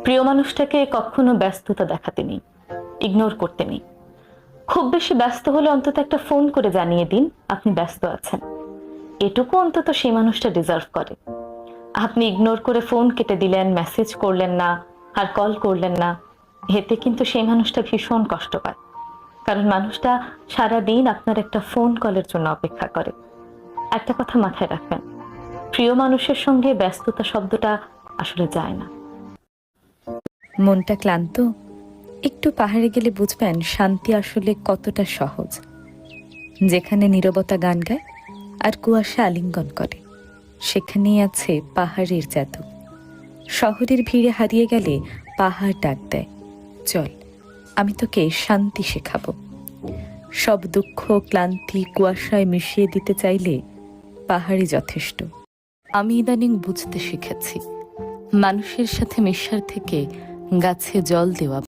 প্রিয় মানুষটাকে কখনো ব্যস্ততা দেখাতে নেই, ইগনোর করতে নেই। খুব বেশি ব্যস্ত হলে অন্তত একটা ফোন করে জানিয়ে দিন আপনি ব্যস্ত আছেন। এটুকু অন্তত সেই মানুষটা ডিজার্ভ করে। আপনি ইগনোর করে ফোন কেটে দিলেন, মেসেজ করলেন না, আর কল করলেন না, এতে কিন্তু সেই মানুষটা ভীষণ কষ্ট পায়। কারণ মানুষটা সারাদিন আপনার একটা ফোন কলের জন্য অপেক্ষা করে। একটা কথা মাথায় রাখবেন, প্রিয় মানুষের সঙ্গে ব্যস্ততা শব্দটা আসলে যায় না। মনটা ক্লান্ত? একটু পাহাড়ে গেলে বুঝবেন শান্তি আসলে কতটা সহজ। যেখানে নীরবতা গান গায় আর কুয়াশা আলিঙ্গন করে, সেখানেই আছে পাহাড়ের জাদু। শহরের ভিড়ে হারিয়ে গেলে পাহাড় ডাক দেয়, চল আমি তোকে শান্তি শেখাবো। সব দুঃখ ক্লান্তি কুয়াশায় মিশিয়ে দিতে চাইলে পাহাড়ই যথেষ্ট। আমি ইদানিং বুঝতে শিখেছি, মানুষের সাথে মেশার থেকে গাছে জল দেওয়া